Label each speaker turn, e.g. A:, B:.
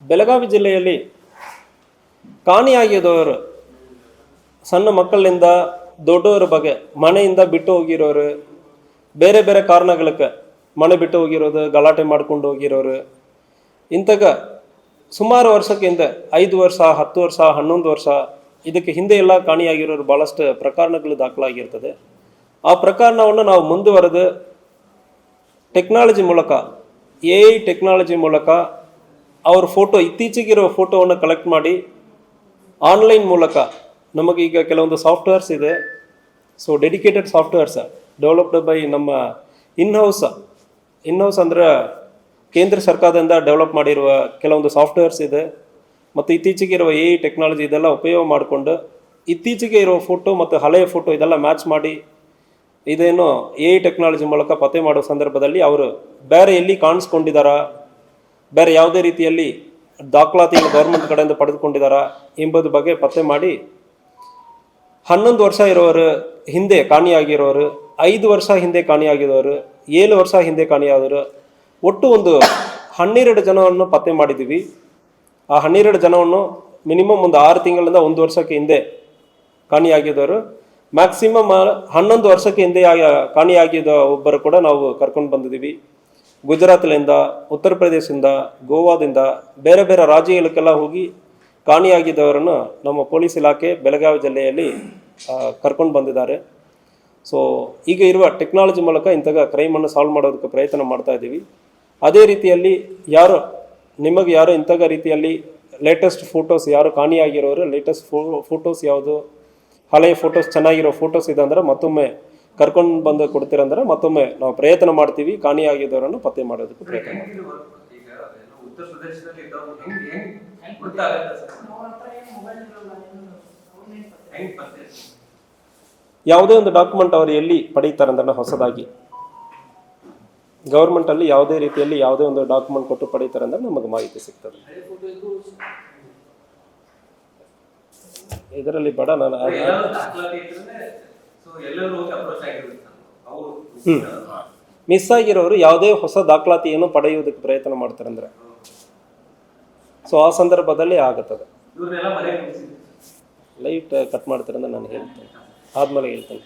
A: ಬೆಳಗಾವಿ ಜಿಲ್ಲೆಯಲ್ಲಿ ಕಾಣೆಯಾಗಿದ್ದವರು ಸಣ್ಣ ಮಕ್ಕಳಿಂದ ದೊಡ್ಡವರ ಬಗ್ಗೆ ಮನೆಯಿಂದ ಬಿಟ್ಟು ಹೋಗಿರೋರು, ಬೇರೆ ಬೇರೆ ಕಾರಣಗಳಿಗೆ ಮನೆ ಬಿಟ್ಟು ಹೋಗಿರೋದು, ಗಲಾಟೆ ಮಾಡ್ಕೊಂಡು ಹೋಗಿರೋರು, ಇಂಥಗ ಸುಮಾರು ವರ್ಷಕ್ಕೆ ಹಿಂದೆ 5 ವರ್ಷ 10 ವರ್ಷ 11 ವರ್ಷ ಇದಕ್ಕೆ ಹಿಂದೆ ಎಲ್ಲ ಕಾಣೆಯಾಗಿರೋರು ಭಾಳಷ್ಟು ಪ್ರಕರಣಗಳು ದಾಖಲಾಗಿರ್ತದೆ. ಆ ಪ್ರಕರಣವನ್ನು ನಾವು ಮುಂದುವರೆದು ಟೆಕ್ನಾಲಜಿ ಮೂಲಕ AI ಟೆಕ್ನಾಲಜಿ ಮೂಲಕ ಅವ್ರ ಫೋಟೋ ಇತ್ತೀಚೆಗಿರೋ ಫೋಟೋವನ್ನು ಕಲೆಕ್ಟ್ ಮಾಡಿ ಆನ್ಲೈನ್ ಮೂಲಕ ನಮಗೀಗ ಕೆಲವೊಂದು ಸಾಫ್ಟ್ವೇರ್ಸ್ ಇದೆ. So dedicated softwares developed by ನಮ್ಮ ಇನ್ಹೌಸ್ ಅಂದರೆ ಕೇಂದ್ರ ಸರ್ಕಾರದಿಂದ ಡೆವಲಪ್ ಮಾಡಿರುವ ಕೆಲವೊಂದು ಸಾಫ್ಟ್ವೇರ್ಸ್ ಇದೆ. ಮತ್ತು ಇತ್ತೀಚೆಗೆ ಇರುವ AI ಟೆಕ್ನಾಲಜಿ ಇದೆಲ್ಲ ಉಪಯೋಗ ಮಾಡಿಕೊಂಡು ಇತ್ತೀಚೆಗೆ ಇರೋ ಫೋಟೋ ಮತ್ತು ಹಳೆಯ ಫೋಟೋ ಇದೆಲ್ಲ ಮ್ಯಾಚ್ ಮಾಡಿ ಇದೇನು AI ಟೆಕ್ನಾಲಜಿ ಮೂಲಕ ಪತ್ತೆ ಮಾಡೋ ಸಂದರ್ಭದಲ್ಲಿ ಅವರು ಬೇರೆ ಎಲ್ಲಿ ಕಾಣಿಸ್ಕೊಂಡಿದ್ದಾರಾ, ಬೇರೆ ಯಾವುದೇ ರೀತಿಯಲ್ಲಿ ದಾಖಲಾತಿಯನ್ನು ಗೌರ್ಮೆಂಟ್ ಕಡೆಯಿಂದ ಪಡೆದುಕೊಂಡಿದ್ದಾರಾ ಎಂಬುದ್ರ ಬಗ್ಗೆ ಪತ್ತೆ ಮಾಡಿ 11 ವರ್ಷ ಇರೋರು ಹಿಂದೆ ಕಾಣೆಯಾಗಿರೋರು, 5 ವರ್ಷ ಹಿಂದೆ ಕಾಣೆಯಾಗಿರೋರು, 7 ವರ್ಷ ಹಿಂದೆ ಕಾಣೆಯಾದವರು, ಒಟ್ಟು ಒಂದು 12 ಜನವನ್ನು ಪತ್ತೆ ಮಾಡಿದ್ದೀವಿ. ಆ 12 ಜನವನ್ನು ಮಿನಿಮಮ್ ಒಂದು 6 ತಿಂಗಳಿಂದ 1 ವರ್ಷಕ್ಕೆ ಹಿಂದೆ ಕಾಣೆಯಾಗಿದ್ದವರು, ಮ್ಯಾಕ್ಸಿಮಮ್ 11 ವರ್ಷಕ್ಕೆ ಹಿಂದೆ ಕಾಣೆಯಾಗಿದ್ದ ಒಬ್ಬರು ಕೂಡ ನಾವು ಕರ್ಕೊಂಡು ಬಂದಿದ್ದೀವಿ. ಗುಜರಾತ್ಲಿಂದ, ಉತ್ತರ ಪ್ರದೇಶದಿಂದ, ಗೋವಾದಿಂದ ಬೇರೆ ಬೇರೆ ರಾಜ್ಯಗಳಿಗೆಲ್ಲ ಹೋಗಿ ಕಾಣೆಯಾಗಿದ್ದವರನ್ನು ನಮ್ಮ ಪೊಲೀಸ್ ಇಲಾಖೆ ಬೆಳಗಾವಿ ಜಿಲ್ಲೆಯಲ್ಲಿ ಕರ್ಕೊಂಡು ಬಂದಿದ್ದಾರೆ. ಸೊ ಈಗ ಇರುವ ಟೆಕ್ನಾಲಜಿ ಮೂಲಕ ಇಂಥಗ ಕ್ರೈಮನ್ನು ಸಾಲ್ವ್ ಮಾಡೋದಕ್ಕೆ ಪ್ರಯತ್ನ ಮಾಡ್ತಾ ಇದ್ದೀವಿ. ಅದೇ ರೀತಿಯಲ್ಲಿ ನಿಮಗೆ ಯಾರು ಇಂಥಗ ರೀತಿಯಲ್ಲಿ ಲೇಟೆಸ್ಟ್ ಫೋಟೋಸ್ ಯಾರು ಕಾಣೆಯಾಗಿರೋರು, ಲೇಟೆಸ್ಟ್ ಫೋಟೋಸ್ ಯಾವುದು, ಹಳೆಯ ಫೋಟೋಸ್ ಚೆನ್ನಾಗಿರೋ ಫೋಟೋಸ್ ಇದೆ ಅಂದರೆ ಮತ್ತೊಮ್ಮೆ ಕರ್ಕೊಂಡು ಬಂದು ಕೊಡ್ತೀರಂದ್ರೆ ಮತ್ತೊಮ್ಮೆ ನಾವು ಪ್ರಯತ್ನ ಮಾಡ್ತೀವಿ ಕಾಣೆಯಾಗಿದ್ದವರನ್ನು ಪತ್ತೆ ಮಾಡೋದಕ್ಕೆ ಪ್ರಯತ್ನ ಮಾಡ್ತೀವಿ. ಯಾವುದೇ ಒಂದು ಡಾಕ್ಯುಮೆಂಟ್ ಅವರು ಎಲ್ಲಿ ಪಡೀತಾರಂದ್ರೆ ಹೊಸದಾಗಿ ಗೌರ್ಮೆಂಟಲ್ಲಿ ಯಾವುದೇ ರೀತಿಯಲ್ಲಿ ಯಾವುದೇ ಒಂದು ಡಾಕ್ಯುಮೆಂಟ್ ಕೊಟ್ಟು ಪಡೀತಾರೆ ಅಂದ್ರೆ ನಮಗೆ ಮಾಹಿತಿ ಸಿಗ್ತದೆ. ಇದರಲ್ಲಿ ಬೇಡ, ನಾನು ಮಿಸ್ ಆಗಿರೋರು ಯಾವುದೇ ಹೊಸ ದಾಖಲಾತಿಯನ್ನು ಪಡೆಯುವುದಕ್ಕೆ ಪ್ರಯತ್ನ ಮಾಡ್ತಾರಂದ್ರೆ ಸೊ ಆ ಸಂದರ್ಭದಲ್ಲಿ ಆಗುತ್ತದೆ. ಲೈಟ್ ಕಟ್ ಮಾಡ್ತಾರಂದ್ರೆ ನಾನು ಹೇಳ್ತೇನೆ, ಆದ್ಮೇಲೆ ಹೇಳ್ತೇನೆ.